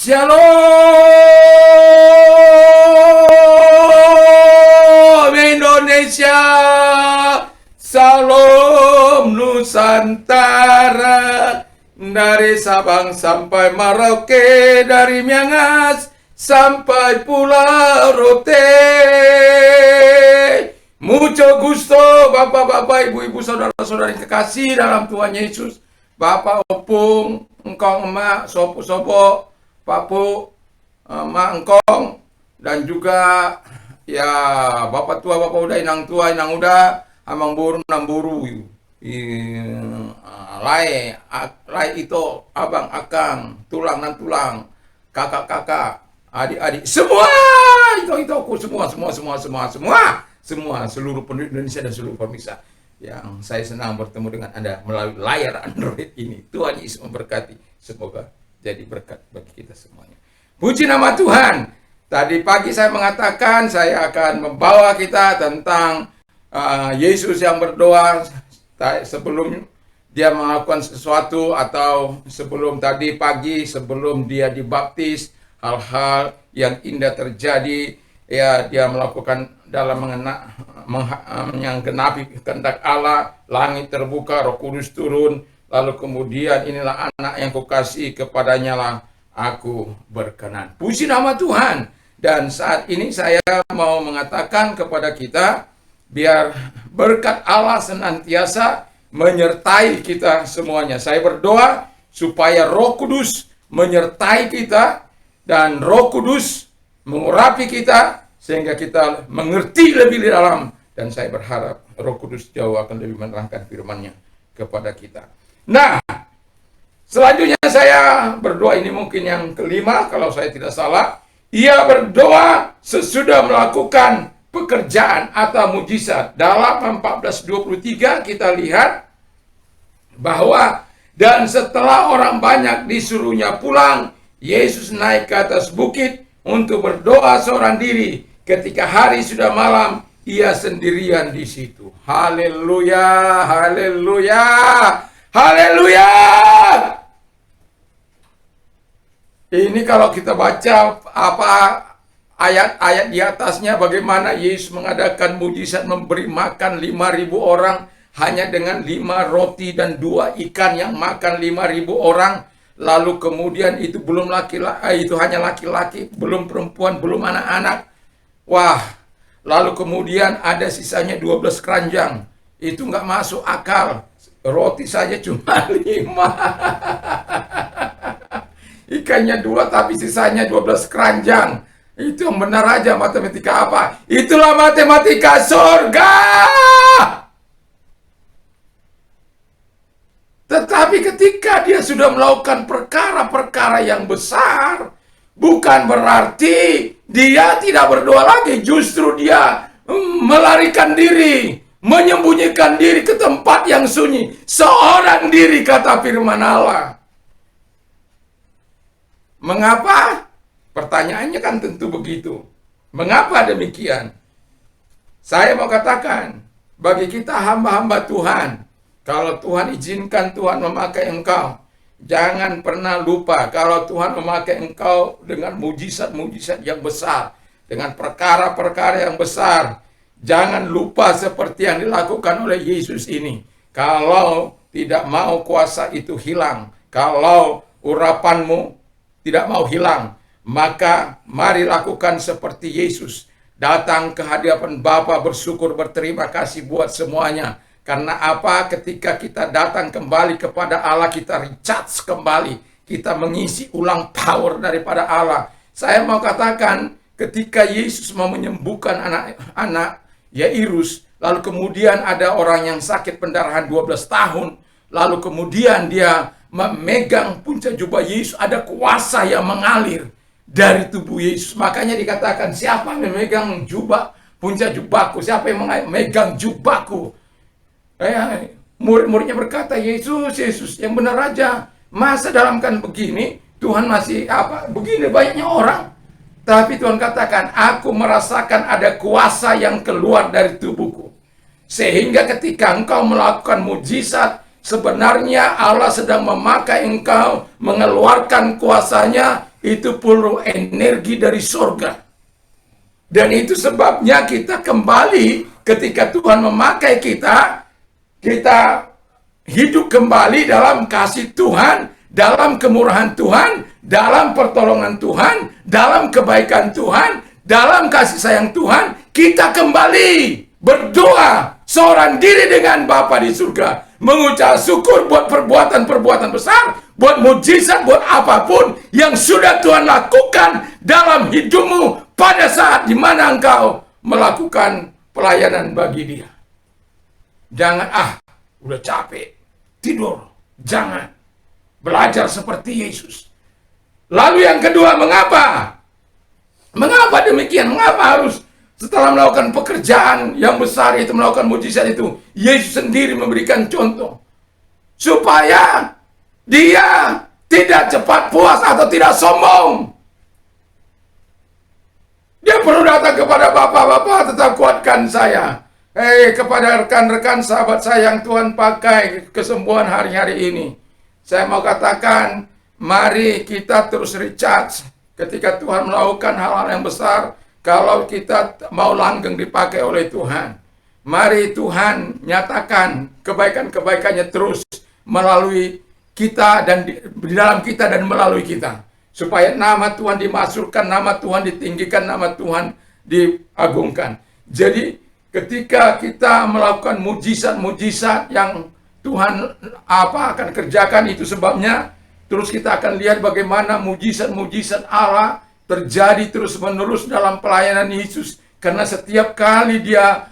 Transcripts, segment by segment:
Shalom Indonesia, salam Nusantara, dari Sabang sampai Merauke, dari Miangas sampai Pulau Rote. Mucho gusto bapak-bapak, ibu-ibu, saudara-saudari kekasih dalam Tuhan Yesus. Bapak opung, engkong emak, sopo-sopo, papu, emak engkong, dan juga ya bapak tua, bapak udah, inang tua, inang udah, amang buru, nang buru, lai itu, abang, akang, tulang dan tulang, kakak-kakak, adik-adik, semua itu aku semua seluruh penduduk Indonesia dan seluruh pemirsa yang saya senang bertemu dengan Anda melalui layar Android ini. Tuhan Yesus memberkati. Semoga jadi berkat bagi kita semuanya. Puji nama Tuhan. Tadi pagi saya mengatakan saya akan membawa kita tentang Yesus yang berdoa sebelum dia melakukan sesuatu, atau sebelum tadi pagi, sebelum dia dibaptis, hal-hal yang indah terjadi. Ya, dia melakukan dalam menggenapi kehendak Allah, langit terbuka, Roh Kudus turun, lalu kemudian inilah anak yang kukasihi, kepadanya lah aku berkenan. Puji nama Tuhan. Dan saat ini saya mau mengatakan kepada kita, biar berkat Allah senantiasa menyertai kita semuanya. Saya berdoa supaya Roh Kudus menyertai kita, dan Roh Kudus mengurapi kita, sehingga kita mengerti lebih dalam. Dan saya berharap Roh Kudus jauh akan lebih menerangkan firman-Nya kepada kita. Nah, selanjutnya saya berdoa, ini mungkin yang kelima kalau saya tidak salah. Ia berdoa sesudah melakukan pekerjaan atau mujizat. Dalam 14:23 kita lihat bahwa, dan setelah orang banyak disuruhnya pulang, Yesus naik ke atas bukit untuk berdoa seorang diri. Ketika hari sudah malam, ia sendirian di situ. Haleluya, haleluya, haleluya. Ini kalau kita baca ayat-ayat di atasnya, bagaimana Yesus mengadakan mujizat, memberi makan 5.000 orang hanya dengan 5 roti dan 2 ikan, yang makan 5.000 orang. Lalu kemudian itu belum laki-laki, itu hanya laki-laki, belum perempuan, belum anak-anak. Wah, lalu kemudian ada sisanya 12 keranjang. Itu nggak masuk akal. Roti saja cuma 5. Ikannya 2 tapi sisanya 12 keranjang. Itu yang benar aja matematika apa? Itulah matematika surga. Tetapi ketika dia sudah melakukan perkara-perkara yang besar, bukan berarti dia tidak berdoa lagi. Justru dia melarikan diri, menyembunyikan diri ke tempat yang sunyi, seorang diri, kata firman Allah. Mengapa? Pertanyaannya kan tentu begitu. Mengapa demikian? Saya mau katakan, bagi kita hamba-hamba Tuhan, kalau Tuhan izinkan Tuhan memakai engkau, jangan pernah lupa kalau Tuhan memakai engkau dengan mujizat-mujizat yang besar, dengan perkara-perkara yang besar. Jangan lupa seperti yang dilakukan oleh Yesus ini. Kalau tidak mau kuasa itu hilang, kalau urapanmu tidak mau hilang, maka mari lakukan seperti Yesus. Datang ke hadapan Bapa, bersyukur, berterima kasih buat semuanya. Karena apa? Ketika kita datang kembali kepada Allah, kita recharge kembali, kita mengisi ulang power daripada Allah. Saya mau katakan, ketika Yesus mau menyembuhkan anak Yairus, lalu kemudian ada orang yang sakit pendarahan 12 tahun, lalu kemudian dia memegang puncak jubah Yesus, ada kuasa yang mengalir dari tubuh Yesus. Makanya dikatakan, siapa yang memegang jubah, puncak jubahku? Siapa yang memegang jubahku? Murid-muridnya berkata, Yesus, yang benar aja. Masa dalam kan begini, Tuhan masih begini banyaknya orang. Tapi Tuhan katakan, aku merasakan ada kuasa yang keluar dari tubuhku. Sehingga ketika engkau melakukan mujizat, sebenarnya Allah sedang memakai engkau, mengeluarkan kuasanya itu perlu energi dari sorga. Dan itu sebabnya kita kembali ketika Tuhan memakai kita, kita hidup kembali dalam kasih Tuhan, dalam kemurahan Tuhan, dalam pertolongan Tuhan, dalam kebaikan Tuhan, dalam kasih sayang Tuhan. Kita kembali berdoa seorang diri dengan Bapa di surga, mengucap syukur buat perbuatan-perbuatan besar, buat mujizat, buat apapun yang sudah Tuhan lakukan dalam hidupmu pada saat di mana engkau melakukan pelayanan bagi Dia. Jangan, udah capek, tidur. Jangan. Belajar seperti Yesus. Lalu yang kedua, mengapa? Mengapa demikian? Mengapa harus setelah melakukan pekerjaan yang besar itu, melakukan mujizat itu, Yesus sendiri memberikan contoh supaya Dia tidak cepat puas atau tidak sombong. Dia perlu datang kepada Bapak, tetap kuatkan saya. Kepada rekan-rekan sahabat saya yang Tuhan pakai kesembuhan hari-hari ini, saya mau katakan, mari kita terus recharge ketika Tuhan melakukan hal-hal yang besar. Kalau kita mau langgeng dipakai oleh Tuhan, mari Tuhan nyatakan kebaikan-kebaikannya terus melalui kita dan di dalam kita dan melalui kita, supaya nama Tuhan dimasukkan, nama Tuhan ditinggikan, nama Tuhan diagungkan. Jadi ketika kita melakukan mujizat-mujizat yang Tuhan akan kerjakan, itu sebabnya terus kita akan lihat bagaimana mujizat-mujizat Allah terjadi terus-menerus dalam pelayanan Yesus. Karena setiap kali Dia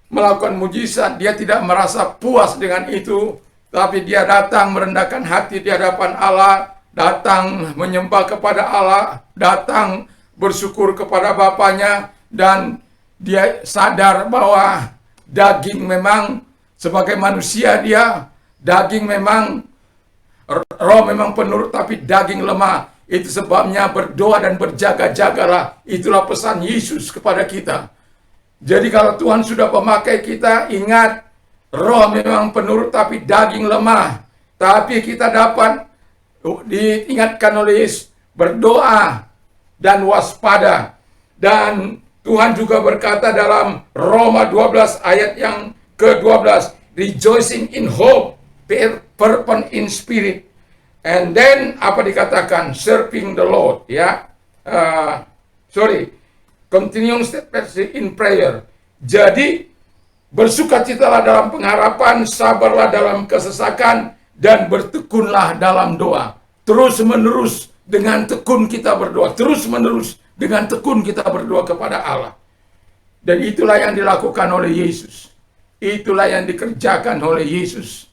melakukan mujizat, Dia tidak merasa puas dengan itu, tapi Dia datang merendahkan hati di hadapan Allah, datang menyembah kepada Allah, datang bersyukur kepada Bapaknya, dan Dia sadar bahwa daging memang sebagai manusia Dia, daging memang, roh memang penurut, tapi daging lemah. Itu sebabnya berdoa dan berjaga-jagalah. Itulah pesan Yesus kepada kita. Jadi kalau Tuhan sudah memakai kita, ingat, roh memang penurut tapi daging lemah. Tapi kita dapat diingatkan oleh Yesus, berdoa dan waspada. Dan Tuhan juga berkata dalam Roma 12 ayat yang ke-12, rejoicing in hope, fervent in spirit. And then apa dikatakan? Serving the Lord, ya. Continuing steadfastly in prayer. Jadi bersukacitalah dalam pengharapan, sabarlah dalam kesesakan, dan bertekunlah dalam doa. Terus menerus dengan tekun kita berdoa. Terus menerus dengan tekun kita berdoa kepada Allah. Dan itulah yang dilakukan oleh Yesus. Itulah yang dikerjakan oleh Yesus.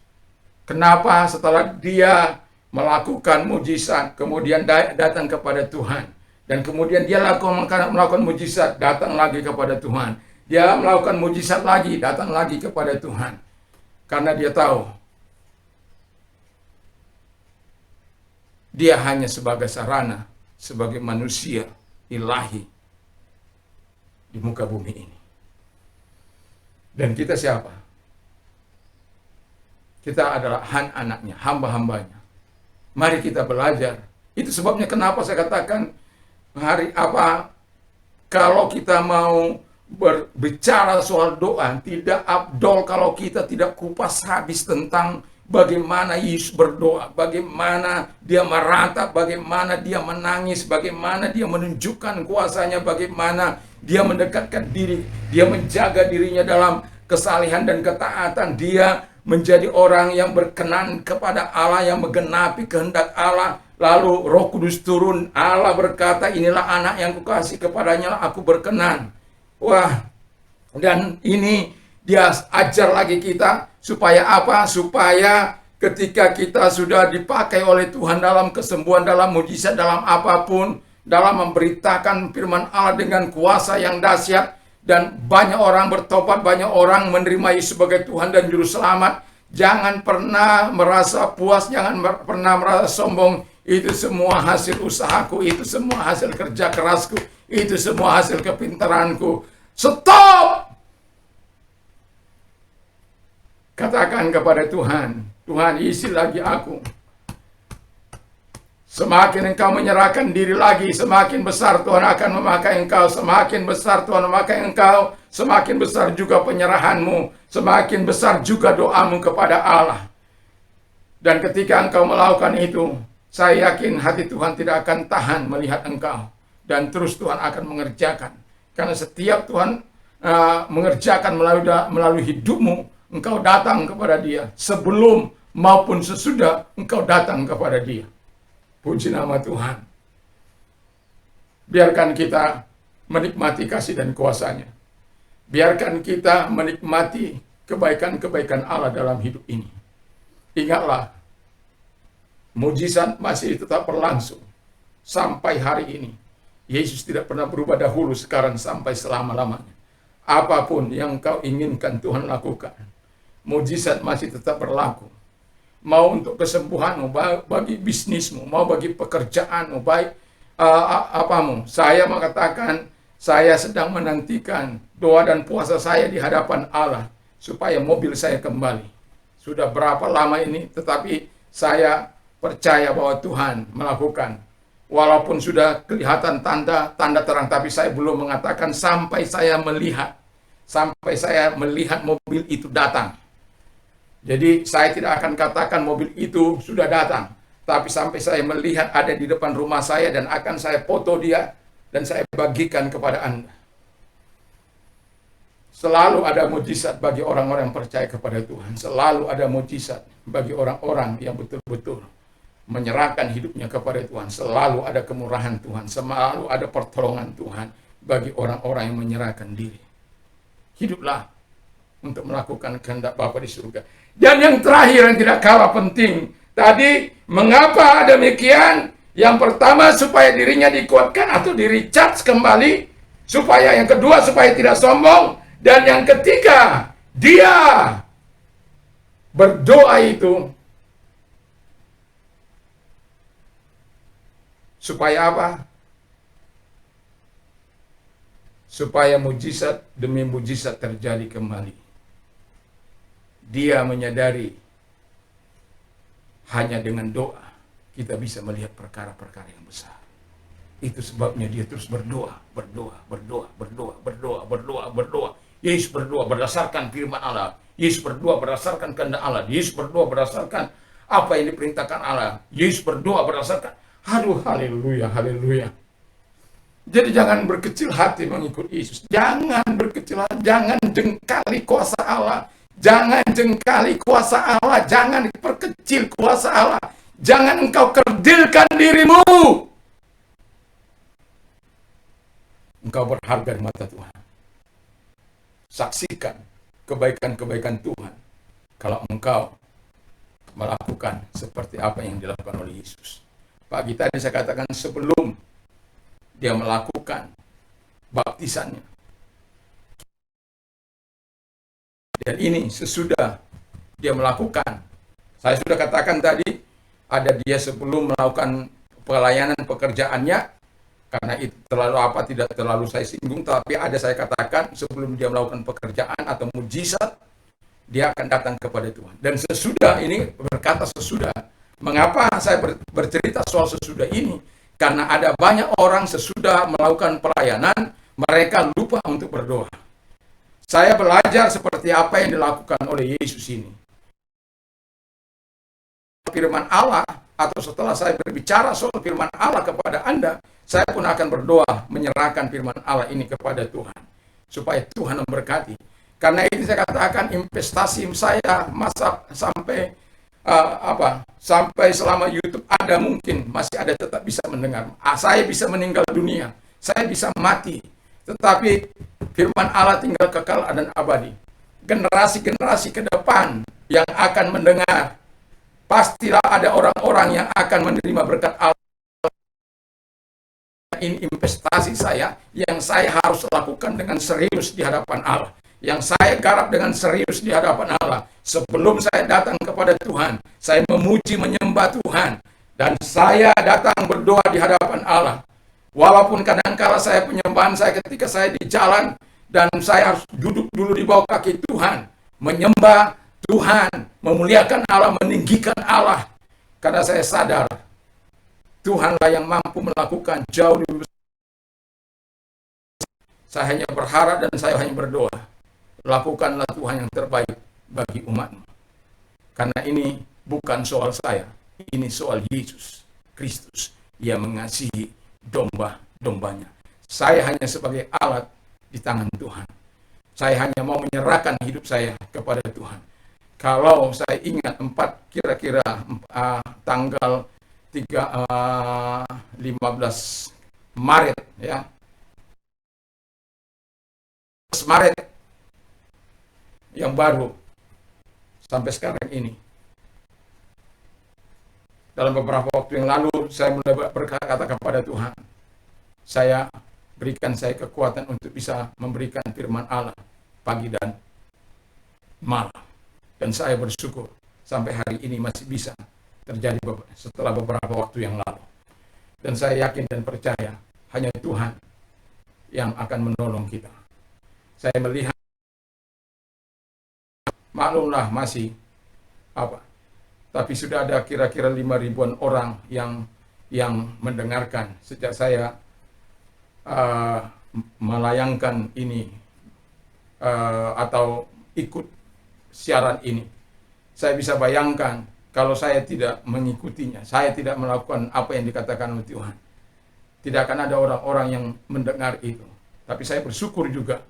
Kenapa? Setelah Dia melakukan mujizat, kemudian datang kepada Tuhan, dan kemudian Dia melakukan mujizat, datang lagi kepada Tuhan. Dia melakukan mujizat lagi, datang lagi kepada Tuhan, karena Dia tahu Dia hanya sebagai sarana, sebagai manusia ilahi di muka bumi ini. Dan kita siapa? Kita adalah anaknya, hamba-hambanya. Mari kita belajar. Itu sebabnya kenapa saya katakan kalau kita mau berbicara soal doa, tidak afdol kalau kita tidak kupas habis tentang bagaimana Yesus berdoa, bagaimana Dia meratap, bagaimana Dia menangis, bagaimana Dia menunjukkan kuasanya, bagaimana Dia mendekatkan diri, Dia menjaga dirinya dalam kesalehan dan ketaatan, Dia menjadi orang yang berkenan kepada Allah, yang menggenapi kehendak Allah. Lalu Roh Kudus turun, Allah berkata, inilah anak yang kukasih, kepadanya aku berkenan. Wah, dan ini Dia ajar lagi kita, supaya apa? Supaya ketika kita sudah dipakai oleh Tuhan dalam kesembuhan, dalam mujizat, dalam apapun, dalam memberitakan firman Allah dengan kuasa yang dahsyat, dan banyak orang bertobat, banyak orang menerima Yesus sebagai Tuhan dan Juru Selamat. Jangan pernah merasa puas, jangan pernah merasa sombong. Itu semua hasil usahaku, itu semua hasil kerja kerasku, itu semua hasil kepintaranku. Stop! Katakan kepada Tuhan, Tuhan isi lagi aku. Semakin engkau menyerahkan diri lagi, semakin besar Tuhan akan memakai engkau. Semakin besar Tuhan memakai engkau, semakin besar juga penyerahanmu, semakin besar juga doamu kepada Allah. Dan ketika engkau melakukan itu, saya yakin hati Tuhan tidak akan tahan melihat engkau. Dan terus Tuhan akan mengerjakan. Karena setiap Tuhan mengerjakan melalui hidupmu, engkau datang kepada Dia. Sebelum maupun sesudah engkau datang kepada Dia. Puji nama Tuhan. Biarkan kita menikmati kasih dan kuasa-Nya. Biarkan kita menikmati kebaikan-kebaikan Allah dalam hidup ini. Ingatlah, mujizat masih tetap berlangsung sampai hari ini. Yesus tidak pernah berubah dahulu, sekarang, sampai selama-lamanya. Apapun yang kau inginkan Tuhan lakukan, mujizat masih tetap berlaku. Mau untuk kesembuhanmu, bagi bisnismu, mau bagi pekerjaanmu, baik apamu. Saya mengatakan, saya sedang menantikan doa dan puasa saya di hadapan Allah, supaya mobil saya kembali. Sudah berapa lama ini, tetapi saya percaya bahwa Tuhan melakukan. Walaupun sudah kelihatan tanda terang, tapi saya belum mengatakan sampai saya melihat mobil itu datang. Jadi saya tidak akan katakan mobil itu sudah datang, tapi sampai saya melihat ada di depan rumah saya dan akan saya foto dia dan saya bagikan kepada Anda. Selalu ada mujizat bagi orang-orang yang percaya kepada Tuhan. Selalu ada mujizat bagi orang-orang yang betul-betul menyerahkan hidupnya kepada Tuhan. Selalu ada kemurahan Tuhan. Selalu ada pertolongan Tuhan bagi orang-orang yang menyerahkan diri. Hiduplah untuk melakukan kehendak Bapa di surga. Dan yang terakhir yang tidak kalah penting, tadi mengapa demikian? Yang pertama, supaya dirinya dikuatkan atau di-recharge kembali. Supaya yang kedua, supaya tidak sombong. Dan yang ketiga, dia berdoa itu supaya apa? Supaya mujizat demi mujizat terjadi kembali. Dia menyadari hanya dengan doa kita bisa melihat perkara-perkara yang besar. Itu sebabnya dia terus berdoa. Yesus berdoa berdasarkan firman Allah. Yesus berdoa berdasarkan kehendak Allah. Yesus berdoa berdasarkan apa yang diperintahkan Allah. Yesus berdoa berdasarkan, haleluya, haleluya. Jadi jangan berkecil hati mengikut Yesus. Jangan berkecil hati, jangan jengkali kuasa Allah. Jangan jengkali kuasa Allah, jangan diperkecil kuasa Allah. Jangan engkau kerdilkan dirimu. Engkau berharga di mata Tuhan. Saksikan kebaikan-kebaikan Tuhan kalau engkau melakukan seperti apa yang dilakukan oleh Yesus. Pagi tadi saya katakan sebelum dia melakukan baptisannya. Dan ini sesudah dia melakukan. Saya sudah katakan tadi, ada dia sebelum melakukan pelayanan pekerjaannya, karena itu tidak terlalu saya singgung, tapi ada saya katakan sebelum dia melakukan pekerjaan atau mujizat, dia akan datang kepada Tuhan. Dan sesudah ini, berkata sesudah. Mengapa saya bercerita soal sesudah ini? Karena ada banyak orang sesudah melakukan pelayanan, mereka lupa untuk berdoa. Saya belajar seperti apa yang dilakukan oleh Yesus ini. Firman Allah, atau setelah saya berbicara soal firman Allah kepada Anda, saya pun akan berdoa menyerahkan firman Allah ini kepada Tuhan, supaya Tuhan memberkati. Karena itu saya katakan investasi saya sampai sampai selama YouTube ada, mungkin masih ada, tetap bisa mendengar. Saya bisa meninggal dunia, saya bisa mati, tetapi firman Allah tinggal kekal dan abadi. Generasi-generasi ke depan yang akan mendengar, pastilah ada orang-orang yang akan menerima berkat Allah. Ini investasi saya yang saya harus lakukan dengan serius di hadapan Allah, yang saya garap dengan serius di hadapan Allah. Sebelum saya datang kepada Tuhan, saya memuji menyembah Tuhan, dan saya datang berdoa di hadapan Allah. Walaupun kadang-kala saya penyembahan saya ketika saya di jalan, dan saya harus duduk dulu di bawah kaki Tuhan, menyembah Tuhan, memuliakan Allah, meninggikan Allah. Karena saya sadar Tuhanlah yang mampu melakukan jauh lebih besar. Saya hanya berharap dan saya hanya berdoa. Lakukanlah Tuhan yang terbaik bagi umat-Mu. Karena ini bukan soal saya, ini soal Yesus Kristus yang mengasihi domba-dombanya. Saya hanya sebagai alat di tangan Tuhan. Saya hanya mau menyerahkan hidup saya kepada Tuhan. Kalau saya ingat kira-kira tanggal 15 Maret ya. Maret yang baru sampai sekarang ini. Dalam beberapa waktu yang lalu saya mulai berkata kepada Tuhan, saya berikan saya kekuatan untuk bisa memberikan firman Allah pagi dan malam. Dan saya bersyukur sampai hari ini masih bisa terjadi setelah beberapa waktu yang lalu. Dan saya yakin dan percaya hanya Tuhan yang akan menolong kita. Saya melihat, maklumlah masih tapi sudah ada kira-kira 5.000-an orang yang mendengarkan sejak saya melayangkan ini atau ikut siaran ini. Saya bisa bayangkan kalau saya tidak mengikutinya, saya tidak melakukan apa yang dikatakan oleh Tuhan, tidak akan ada orang-orang yang mendengar itu. Tapi saya bersyukur juga,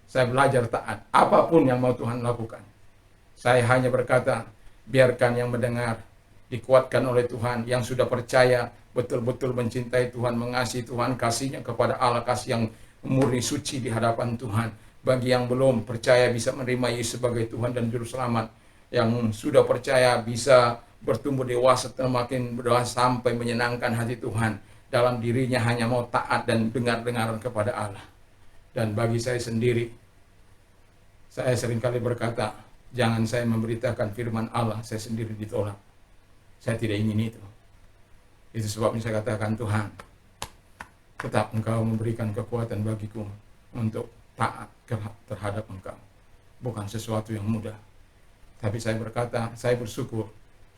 saya belajar taat apapun yang mau Tuhan lakukan. Saya hanya berkata, biarkan yang mendengar dikuatkan oleh Tuhan, yang sudah percaya betul-betul mencintai Tuhan, mengasihi Tuhan, kasihnya kepada Allah, kasih yang murni suci di hadapan Tuhan. Bagi yang belum percaya bisa menerima Yesus sebagai Tuhan dan Juru Selamat. Yang sudah percaya bisa bertumbuh dewasa, semakin dewasa sampai menyenangkan hati Tuhan. Dalam dirinya hanya mau taat dan dengar-dengaran kepada Allah. Dan bagi saya sendiri, saya seringkali berkata, jangan saya memberitakan firman Allah, saya sendiri ditolak. Saya tidak ingin itu. Itu sebabnya saya katakan, Tuhan, tetap Engkau memberikan kekuatan bagiku untuk taat terhadap Engkau. Bukan sesuatu yang mudah. Tapi saya berkata, saya bersyukur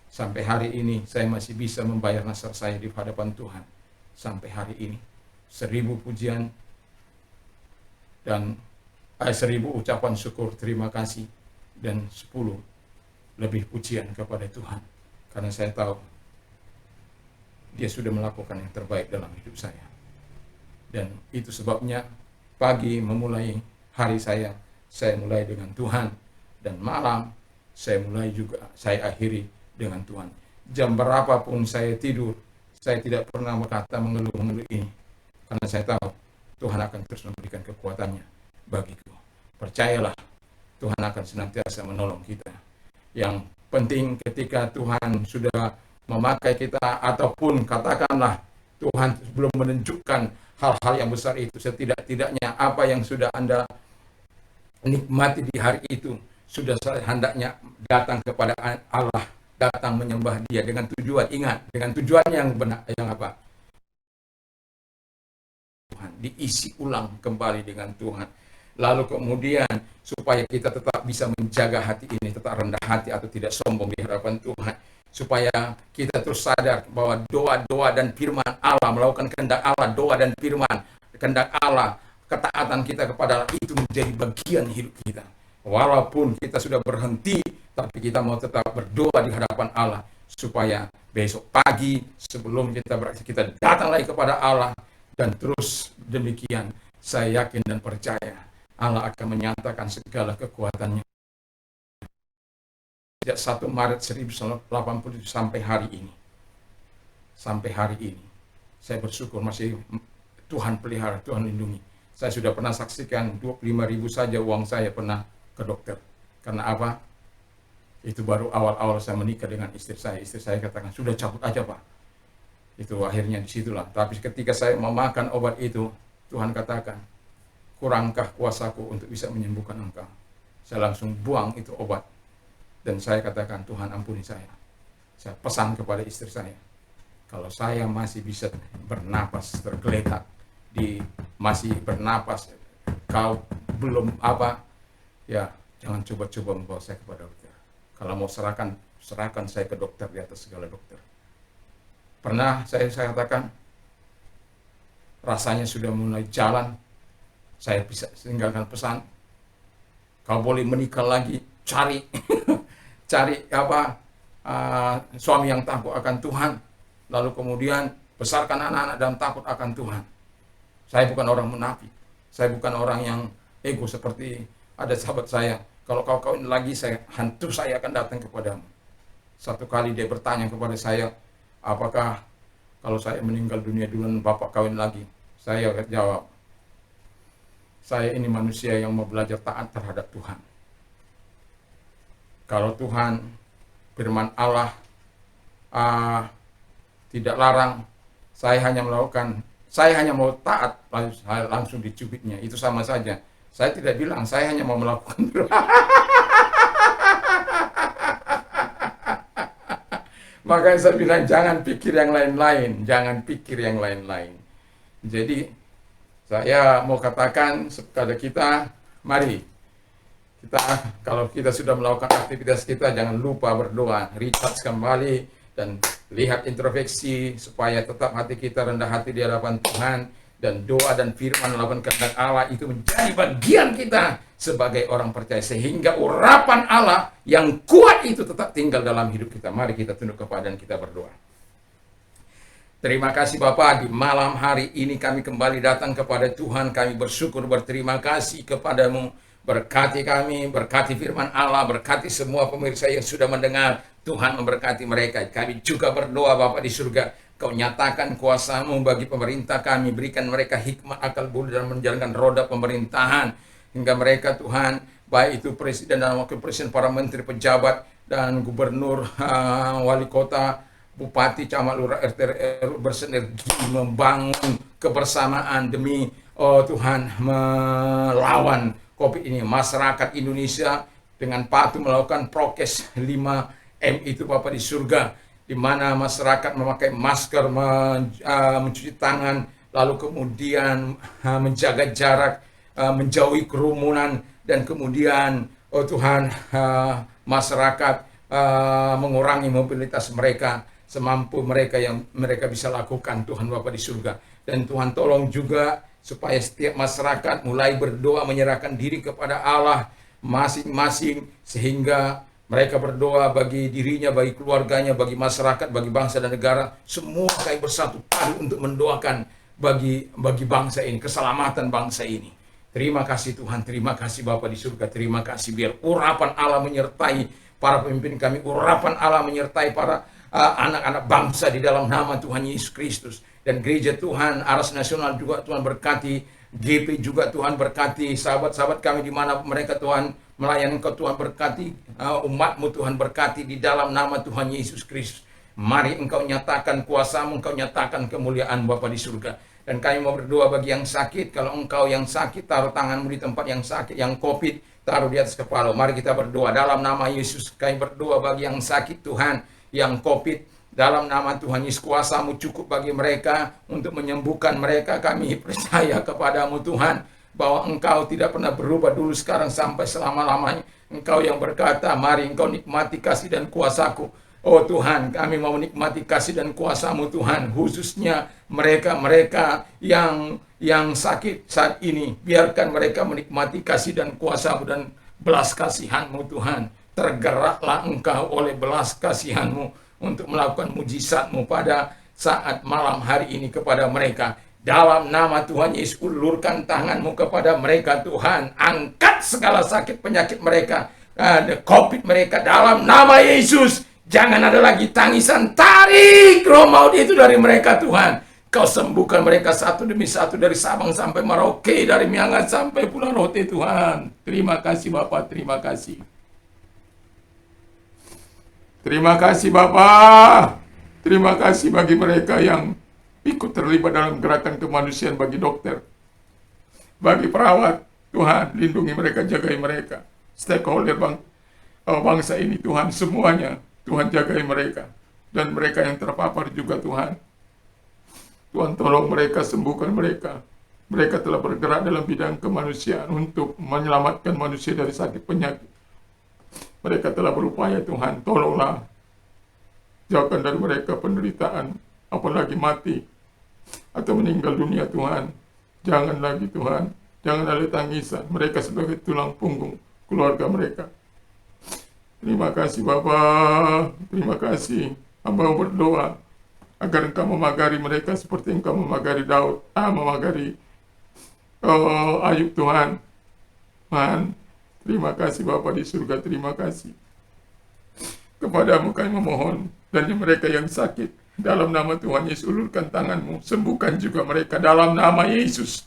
sampai hari ini saya masih bisa membayar nasar saya di hadapan Tuhan. Sampai hari ini 1.000 pujian dan 1.000 ucapan syukur terima kasih dan 10 lebih pujian kepada Tuhan. Karena saya tahu Dia sudah melakukan yang terbaik dalam hidup saya. Dan itu sebabnya pagi memulai hari saya mulai dengan Tuhan, dan malam saya akhiri dengan Tuhan. Jam berapapun saya tidur, saya tidak pernah berkata mengeluh-mengeluh ini, karena saya tahu Tuhan akan terus memberikan kekuatannya bagiku. Percayalah, Tuhan akan senantiasa menolong kita. Yang penting ketika Tuhan sudah memakai kita, ataupun katakanlah Tuhan belum menunjukkan hal-hal yang besar itu, setidak-tidaknya apa yang sudah Anda nikmati di hari itu sudah hendaknya datang kepada Allah, datang menyembah Dia dengan tujuan, ingat, dengan tujuan yang benar, yang apa? Tuhan, diisi ulang kembali dengan Tuhan. Lalu kemudian supaya kita tetap bisa menjaga hati ini, tetap rendah hati atau tidak sombong di hadapan Tuhan. Supaya kita terus sadar bahwa doa-doa dan firman Allah, melakukan kehendak Allah, doa dan firman, kehendak Allah, ketaatan kita kepada Allah itu menjadi bagian hidup kita. Walaupun kita sudah berhenti, tapi kita mau tetap berdoa di hadapan Allah, supaya besok pagi sebelum kita datang lagi kepada Allah, dan terus demikian, saya yakin dan percaya Allah akan menyatakan segala kekuatannya. Sejak 1 Maret 1980 sampai hari ini. Sampai hari ini. Saya bersyukur masih Tuhan pelihara, Tuhan lindungi. Saya sudah pernah saksikan 25.000 saja uang saya pernah ke dokter. Karena apa? Itu baru awal-awal saya menikah dengan istri saya. Istri saya katakan, sudah cabut aja Pak. Itu akhirnya disitulah. Tapi ketika saya memakan obat itu, Tuhan katakan, kurangkah kuasaku untuk bisa menyembuhkan engkau? Saya langsung buang itu obat. Dan saya katakan, Tuhan ampuni saya. Saya pesan kepada istri saya, kalau saya masih bisa bernapas tergeletak, masih bernapas, kau belum apa, ya jangan coba-coba membawa saya kepada dokter. Kalau mau serahkan saya ke dokter di atas segala dokter. Pernah saya katakan, rasanya sudah mulai jalan, saya bisa tinggalkan pesan, kau boleh menikah lagi, cari cari suami yang takut akan Tuhan, lalu kemudian besarkan anak-anak dalam takut akan Tuhan. Saya bukan orang munafik, saya bukan orang yang ego seperti ada sahabat saya, kalau kau kawin lagi hantu saya akan datang kepadamu. Satu kali dia bertanya kepada saya, apakah kalau saya meninggal dunia duluan Bapak kawin lagi? Saya jawab, saya ini manusia yang mau belajar taat terhadap Tuhan. Kalau Tuhan, firman Allah tidak larang, saya hanya mau taat, lalu saya langsung dicubitnya. Itu sama saja. Saya tidak bilang, saya hanya mau melakukan. Makanya saya bilang, jangan pikir yang lain-lain. Jangan pikir yang lain-lain. Jadi, saya mau katakan kepada kita, mari, kalau kita sudah melakukan aktivitas kita, jangan lupa berdoa, recharge kembali, dan lihat introspeksi, supaya tetap hati kita rendah hati di hadapan Tuhan, dan doa dan firman melakukan kehendak Allah itu menjadi bagian kita sebagai orang percaya, sehingga urapan Allah yang kuat itu tetap tinggal dalam hidup kita. Mari kita tunduk kepada dan kita berdoa. Terima kasih Bapa, di malam hari ini kami kembali datang kepada Tuhan. Kami bersyukur, berterima kasih kepadamu. Berkati kami, berkati firman Allah, berkati semua pemirsa yang sudah mendengar. Tuhan memberkati mereka. Kami juga berdoa Bapa di surga, Kau nyatakan kuasa-Mu bagi pemerintah kami, berikan mereka hikmat, akal budi dalam menjalankan roda pemerintahan, hingga mereka Tuhan, baik itu presiden dan wakil presiden, para menteri, pejabat, dan gubernur, wali kota, bupati, camat, lurah, RT, RW bersinergi membangun kebersamaan demi Tuhan melawan COVID ini. Masyarakat Indonesia dengan patuh melakukan prokes 5M itu Bapak di surga, di mana masyarakat memakai masker, mencuci tangan, lalu kemudian menjaga jarak, menjauhi kerumunan, dan kemudian Tuhan, masyarakat mengurangi mobilitas mereka semampu mereka yang mereka bisa lakukan, Tuhan Bapa di surga. Dan Tuhan tolong juga supaya setiap masyarakat mulai berdoa menyerahkan diri kepada Allah masing-masing, sehingga mereka berdoa bagi dirinya, bagi keluarganya, bagi masyarakat, bagi bangsa dan negara. Semua kami bersatu padu untuk mendoakan bagi bangsa ini, keselamatan bangsa ini. Terima kasih Tuhan, terima kasih Bapa di surga, terima kasih. Biar urapan Allah menyertai para pemimpin kami, urapan Allah menyertai para anak-anak bangsa di dalam nama Tuhan Yesus Kristus. Dan gereja Tuhan, Aras Nasional juga Tuhan berkati, GP juga Tuhan berkati, sahabat-sahabat kami di mana mereka Tuhan melayani Engkau, Tuhan berkati umat-Mu, Tuhan berkati di dalam nama Tuhan Yesus Kristus. Mari Engkau nyatakan kuasa-Mu, Engkau nyatakan kemuliaan Bapa di surga. Dan kami mau berdoa bagi yang sakit. Kalau engkau yang sakit, taruh tangan-Mu di tempat yang sakit, yang COVID, taruh di atas kepala. Mari kita berdoa dalam nama Yesus. Kami berdoa bagi yang sakit Tuhan, yang COVID, dalam nama Tuhan Yesus, kuasa-Mu cukup bagi mereka untuk menyembuhkan mereka. Kami percaya kepadamu Tuhan, bahwa Engkau tidak pernah berubah dulu, sekarang, sampai selama-lamanya. Engkau yang berkata, mari Engkau nikmati kasih dan kuasa-Ku. Oh Tuhan, kami mau menikmati kasih dan kuasa-Mu Tuhan, khususnya mereka-mereka yang sakit saat ini. Biarkan mereka menikmati kasih dan kuasa-Mu dan belas kasihan-Mu Tuhan. Tergeraklah Engkau oleh belas kasihan-Mu untuk melakukan mujizat-Mu pada saat malam hari ini kepada mereka. Dalam nama Tuhan Yesus, ulurkan tangan-Mu kepada mereka Tuhan. Angkat segala sakit penyakit mereka, COVID mereka dalam nama Yesus. Jangan ada lagi tangisan, tarik roh maut itu dari mereka Tuhan. Kau sembuhkan mereka satu demi satu, dari Sabang sampai Merauke, dari Miangas sampai Pulau Rote Tuhan. Terima kasih Bapak, terima kasih. Terima kasih Bapak. Terima kasih bagi mereka yang ikut terlibat dalam gerakan kemanusiaan, bagi dokter, bagi perawat. Tuhan, lindungi mereka, jagai mereka. Stakeholder bangsa ini Tuhan, semuanya Tuhan jagai mereka. Dan mereka yang terpapar juga Tuhan. Tuhan tolong mereka, sembuhkan mereka. Mereka telah bergerak dalam bidang kemanusiaan untuk menyelamatkan manusia dari sakit penyakit. Mereka telah berupaya Tuhan, tolonglah. Jauhkan dari mereka penderitaan, apalagi mati atau meninggal dunia Tuhan. Jangan lagi Tuhan, jangan ada tangisan mereka sebagai tulang punggung keluarga mereka. Terima kasih Bapa, terima kasih. Hamba berdoa agar Engkau memagari mereka seperti Engkau memagari Daud, memagari Ayub Tuhan. Tuhan, terima kasih Bapa di surga, terima kasih. Kepadamu kami memohon, dan mereka yang sakit, dalam nama Tuhan Yesus ulurkan tanganmu, sembuhkan juga mereka dalam nama Yesus.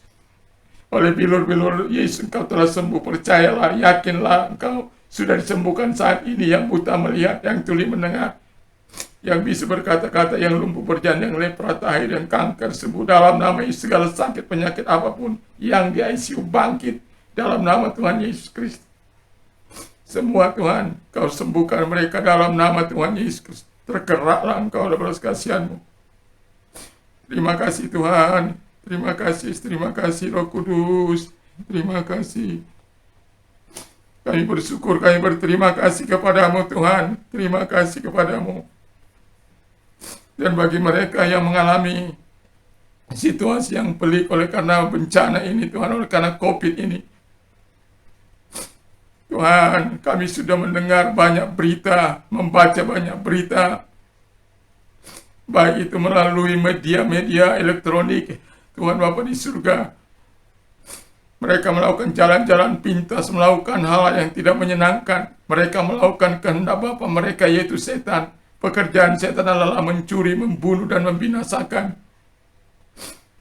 Oleh bilur-bilur Yesus engkau telah sembuh, percayalah, yakinlah engkau sudah disembuhkan saat ini. Yang buta melihat, yang tuli mendengar, yang bisa berkata-kata, yang lumpuh berjalan, yang lepra, tahir, yang kanker sembuh dalam nama Yesus. Segala sakit penyakit apapun yang di ICU bangkit dalam nama Tuhan Yesus Kristus. Semua Tuhan, Kau sembuhkan mereka dalam nama Tuhan Yesus Kristus. Tergeraklah Engkau oleh belas kasihan-Mu. Terima kasih Tuhan, terima kasih Roh Kudus, terima kasih. Kami bersyukur, kami berterima kasih kepadamu Tuhan, terima kasih kepadamu. Dan bagi mereka yang mengalami situasi yang pelik oleh karena bencana ini Tuhan, oleh karena COVID ini, Tuhan, kami sudah mendengar banyak berita, membaca banyak berita, baik itu melalui media-media elektronik, Tuhan Bapa di surga. Mereka melakukan jalan-jalan pintas, melakukan hal yang tidak menyenangkan. Mereka melakukan kehendak Bapa mereka, yaitu setan. Pekerjaan setan adalah mencuri, membunuh, dan membinasakan.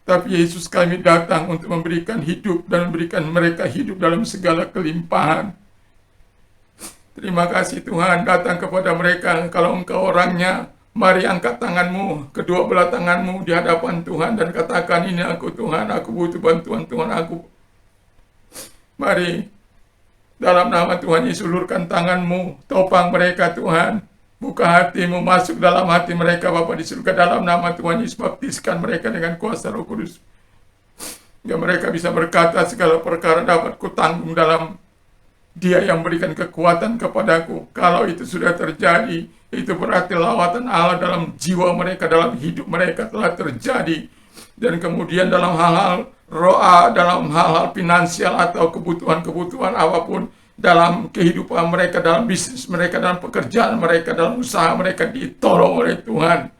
Tapi Yesus, kami datang untuk memberikan hidup dan memberikan mereka hidup dalam segala kelimpahan. Terima kasih Tuhan, datang kepada mereka. Kalau Engkau orangnya, mari angkat tanganmu, kedua belah tanganmu di hadapan Tuhan dan katakan, ini aku Tuhan, aku butuh bantuan Tuhan aku. Mari, dalam nama Tuhan Yesus, ulurkan tanganmu, topang mereka Tuhan. Buka hatimu, masuk dalam hati mereka Bapa di surga. Dalam nama Tuhan Yesus, baptiskan mereka dengan kuasa Roh Kudus. Ya, mereka bisa berkata segala perkara dapat kutanggung dalam Dia yang berikan kekuatan kepadaku. Kalau itu sudah terjadi, itu berarti lawatan Allah dalam jiwa mereka, dalam hidup mereka telah terjadi. Dan kemudian dalam hal-hal roa, dalam hal-hal finansial atau kebutuhan-kebutuhan apapun, dalam kehidupan mereka, dalam bisnis mereka, dalam pekerjaan mereka, dalam usaha mereka ditolong oleh Tuhan.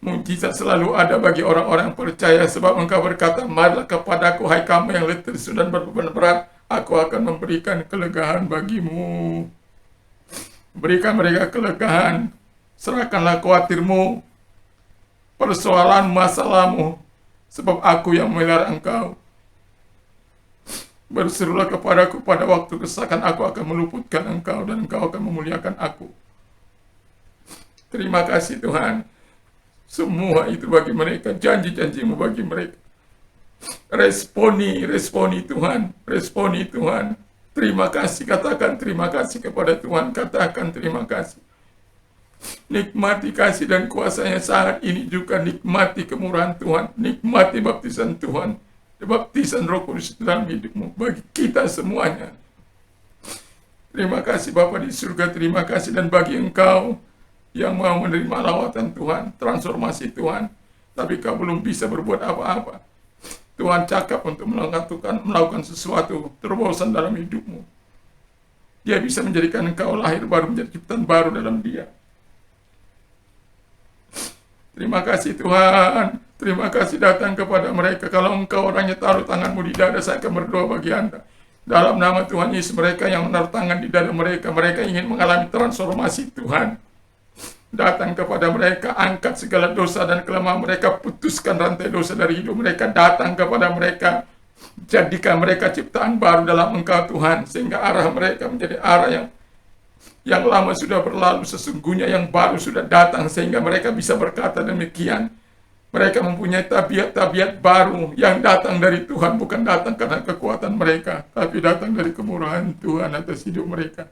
Mujizat selalu ada bagi orang-orang yang percaya, sebab Engkau berkata, marilah kepadaku hai kamu yang letih dan berbeban berat, aku akan memberikan kelegaan bagimu. Berikan mereka kelegaan. Serahkanlah khawatirmu, persoalan masalahmu, sebab aku yang memelihara engkau. Berserulah kepadaku pada waktu kesesakan, aku akan meluputkan engkau dan engkau akan memuliakan aku. Terima kasih Tuhan. Semua itu bagi mereka, janji-janjimu bagi mereka. Responi Tuhan, responi Tuhan. Terima kasih, katakan terima kasih kepada Tuhan, katakan terima kasih. Nikmati kasih dan kuasanya saat ini juga, nikmati kemurahan Tuhan, nikmati baptisan Tuhan, baptisan Roh Kudus dalam hidupmu, bagi kita semuanya. Terima kasih Bapa di surga, terima kasih, dan bagi engkau yang mau menerima lawatan Tuhan, transformasi Tuhan, tapi kau belum bisa berbuat apa-apa. Tuhan cakap untuk melakukan sesuatu terobosan dalam hidupmu. Dia bisa menjadikan engkau lahir baru, menjadi ciptaan baru dalam Dia. Terima kasih Tuhan, terima kasih datang kepada mereka. Kalau engkau orangnya taruh tanganmu di dada, saya akan berdoa bagi Anda. Dalam nama Tuhan Yesus, mereka yang menaruh tangan di dada mereka, mereka ingin mengalami transformasi Tuhan. Datang kepada mereka, angkat segala dosa dan kelemahan mereka, putuskan rantai dosa dari hidup mereka, datang kepada mereka, jadikan mereka ciptaan baru dalam Engkau Tuhan, sehingga arah mereka menjadi arah yang lama sudah berlalu, sesungguhnya yang baru sudah datang, sehingga mereka bisa berkata demikian. Mereka mempunyai tabiat-tabiat baru yang datang dari Tuhan, bukan datang karena kekuatan mereka, tapi datang dari kemurahan Tuhan atas hidup mereka.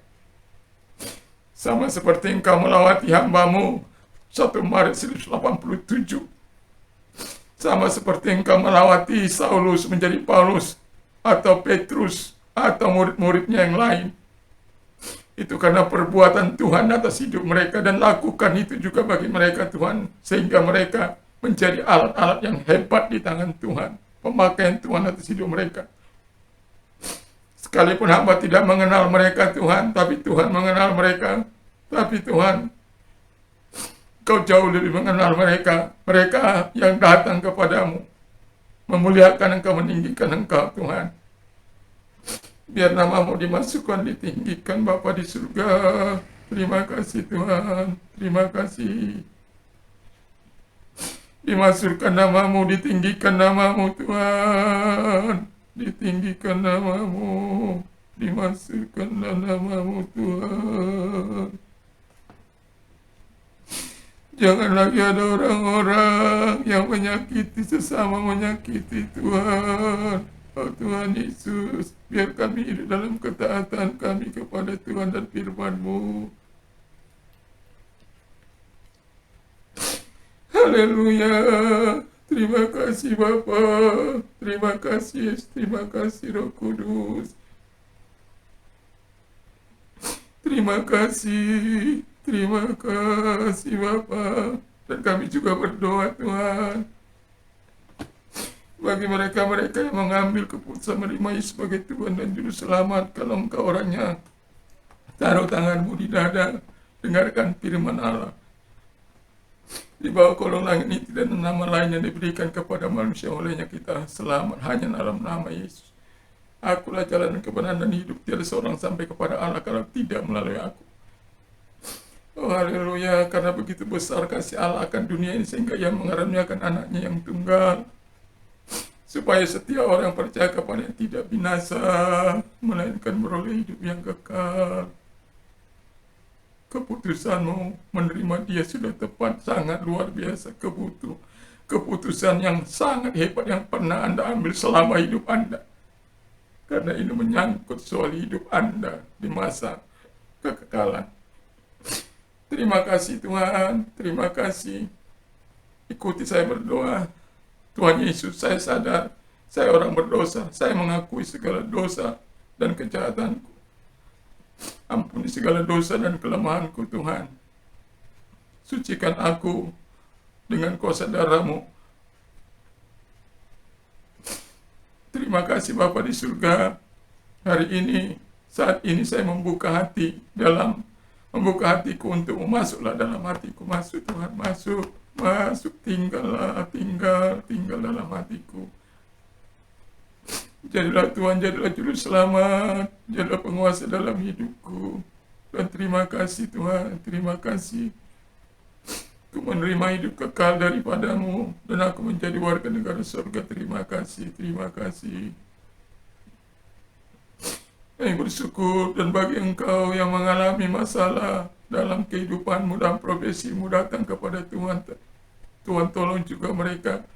Sama seperti engkau melawati hamba-Mu 1 Maret 1987. Sama seperti engkau melawati Saulus menjadi Paulus, atau Petrus, atau murid-muridnya yang lain. Itu karena perbuatan Tuhan atas hidup mereka, dan lakukan itu juga bagi mereka Tuhan, sehingga mereka menjadi alat-alat yang hebat di tangan Tuhan, pemakaian Tuhan atas hidup mereka. Sekalipun hamba tidak mengenal mereka Tuhan, tapi Tuhan mengenal mereka. Tapi Tuhan, Kau jauh lebih mengenal mereka, mereka yang datang kepadamu, memuliakan Engkau, meninggikan Engkau Tuhan. Biar namamu dimasukkan, ditinggikan Bapa di surga. Terima kasih Tuhan, terima kasih. Dimasukkan namamu, ditinggikan namamu Tuhan. Ditinggikan namamu, dimasukkan namamu Tuhan. Jangan lagi ada orang-orang yang menyakiti sesama, menyakiti Tuhan. Oh Tuhan Yesus, biar kami hidup dalam ketaatan kami kepada Tuhan dan firman-Mu. Haleluya. Terima kasih Bapa, terima kasih Yesus, terima kasih Roh Kudus. Terima kasih Bapa. Dan kami juga berdoa Tuhan, bagi mereka-mereka yang mengambil keputusan menerima Yesus sebagai Tuhan dan Juru Selamat. Kalau Engkau orangnya, taruh tanganmu di dada, dengarkan firman Allah. Di bawah kolong langit ini tidak ada nama lain yang diberikan kepada manusia, olehnya kita selamat hanya dalam nama Yesus. Akulah jalan dan kebenaran dan hidup, tiada seorang sampai kepada Allah kalau tidak melalui aku. Oh haleluya, karena begitu besar kasih Allah akan dunia ini sehingga Ia mengaruniakan anaknya yang tunggal, supaya setiap orang percaya kepada tidak binasa, melainkan beroleh hidup yang kekal. Keputusanmu menerima Dia sudah tepat, sangat luar biasa. Keputusan yang sangat hebat yang pernah Anda ambil selama hidup Anda, karena ini menyangkut soal hidup Anda di masa kekekalan. Terima kasih Tuhan, terima kasih. Ikuti saya berdoa. Tuhan Yesus, saya sadar saya orang berdosa, saya mengakui segala dosa dan kejahatanku. Ampuni segala dosa dan kelemahanku Tuhan. Sucikan aku dengan kuasa darah-Mu. Terima kasih Bapa di surga. Hari ini, saat ini saya membuka hatiku untuk masuklah dalam hatiku. Masuk Tuhan, masuk, tinggallah, tinggal dalam hatiku. Jadilah Tuhan, jadilah Juru Selamat, jadilah penguasa dalam hidupku. Dan terima kasih Tuhan, terima kasih. Aku menerima hidup kekal daripada-Mu, dan aku menjadi warga negara surga. Terima kasih, terima kasih. Kami bersyukur, dan bagi engkau yang mengalami masalah dalam kehidupanmu dan profesimu, datang kepada Tuhan. Tuhan tolong juga mereka.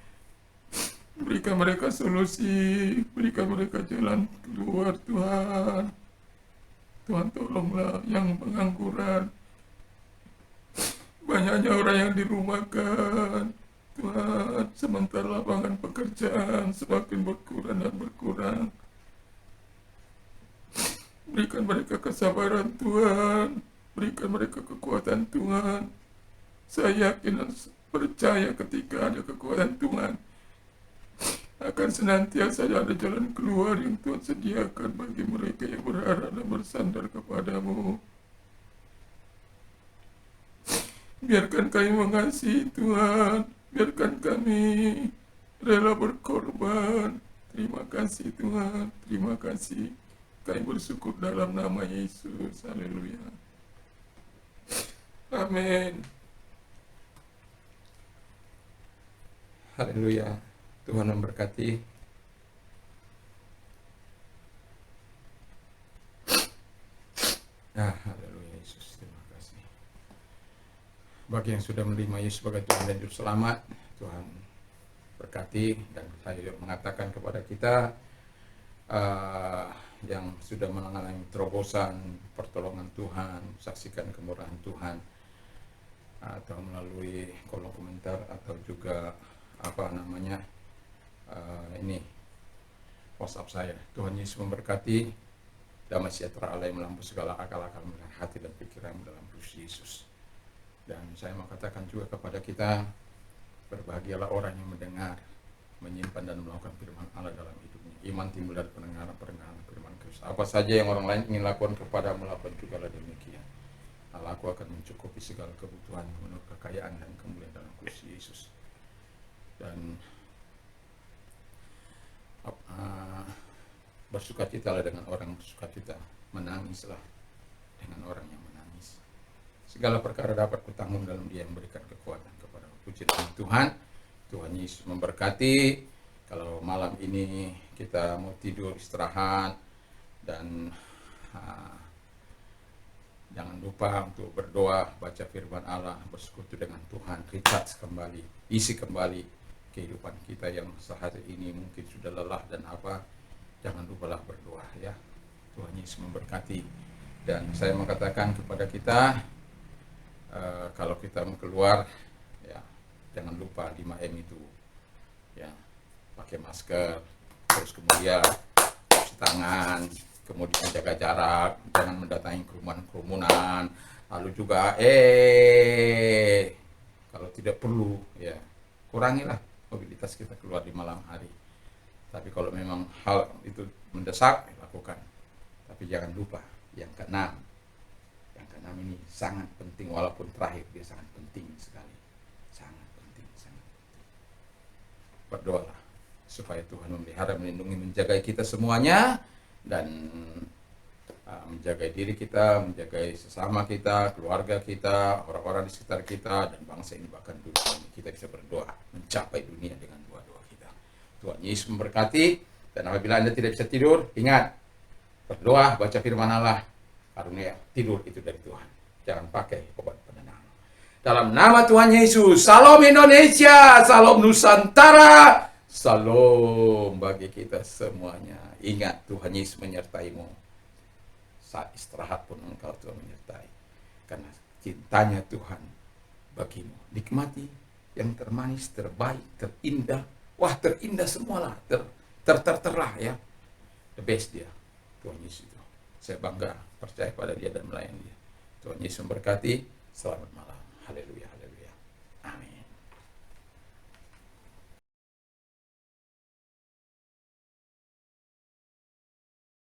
Berikan mereka solusi, berikan mereka jalan keluar Tuhan. Tuhan tolonglah yang pengangguran. Banyaknya orang yang dirumahkan. Tuhan, sementara lapangan pekerjaan semakin berkurang dan berkurang. Berikan mereka kesabaran Tuhan. Berikan mereka kekuatan Tuhan. Saya yakin dan percaya ketika ada kekuatan Tuhan, akan senantiasa ada jalan keluar yang Tuhan sediakan bagi mereka yang berharap dan bersandar kepada-Mu. Biarkan kami mengasihi Tuhan, biarkan kami rela berkorban. Terima kasih Tuhan, terima kasih. Kami bersyukur dalam nama Yesus. Haleluya. Amin. Haleluya. Tuhan memberkati. Haleluya Yesus, terima kasih. Bagi yang sudah menerima Yesus sebagai Tuhan dan Juru Selamat, Tuhan berkati. Dan saya mengatakan kepada kita yang sudah mengalami terobosan pertolongan Tuhan, saksikan kemurahan Tuhan, atau melalui kolom komentar atau juga ini WhatsApp saya. Tuhan Yesus memberkati. damai sejahtera Allah yang melampaui segala akal-akal dan hati dan pikiran dalam Kristus Yesus. Dan saya mau katakan juga kepada kita, berbahagialah orang yang mendengar, menyimpan dan melakukan firman Allah dalam hidupnya. Iman timbul dari pendengaran firman Kristus. Apa saja yang orang lain ingin lakukan kepadamu, lakukan juga demikian. Allahku akan mencukupi segala kebutuhan menurut kekayaan dan kemuliaan dalam Kristus Yesus. Dan bersukacitalah dengan orang bersukacita, menangislah dengan orang yang menangis. Segala perkara dapat kutanggung dalam Dia yang memberikan kekuatan kepada puji Tuhan. Tuhan Yesus memberkati. Kalau malam ini kita mau tidur istirahat, dan jangan lupa untuk berdoa, baca firman Allah, bersekutu dengan Tuhan, recharge kembali, isi kembali kehidupan kita yang sehari ini mungkin sudah lelah dan apa. Jangan lupalah berdoa ya. Tuhan Yesus memberkati. Dan saya mau katakan kepada kita, kalau kita mau keluar, ya jangan lupa 5M itu, ya pakai masker, terus kemudian cuci tangan, kemudian jaga jarak, jangan mendatangi kerumunan, lalu juga kalau tidak perlu ya kurangilah mobilitas kita keluar di malam hari. Tapi kalau memang hal itu mendesak, lakukan. Tapi jangan lupa yang keenam. Yang keenam ini sangat penting, walaupun terakhir dia sangat penting sekali. Sangat penting, sangat penting. Berdoalah supaya Tuhan memelihara, melindungi, menjaga kita semuanya, dan menjaga diri kita, menjaga sesama kita, keluarga kita, orang-orang di sekitar kita, dan bangsa ini, bahkan dunia ini. Kita bisa berdoa mencapai dunia dengan doa-doa kita. Tuhan Yesus memberkati. Dan apabila Anda tidak bisa tidur, ingat, berdoa, baca firman Allah, karunia tidur itu dari Tuhan. Jangan pakai obat penenang. Dalam nama Tuhan Yesus, salam Indonesia, salam Nusantara, salam bagi kita semuanya. Ingat, Tuhan Yesus menyertaimu. Saat istirahat pun engkau Tuhan menyertai. Karena cintanya Tuhan bagimu. Nikmati yang termanis, terbaik, terindah. Wah, terindah semualah. Terlah ya. The best dia. Tuhan Yesus itu. Saya bangga percaya pada dia dan melayani dia. Tuhan Yesus memberkati. Selamat malam. Haleluya.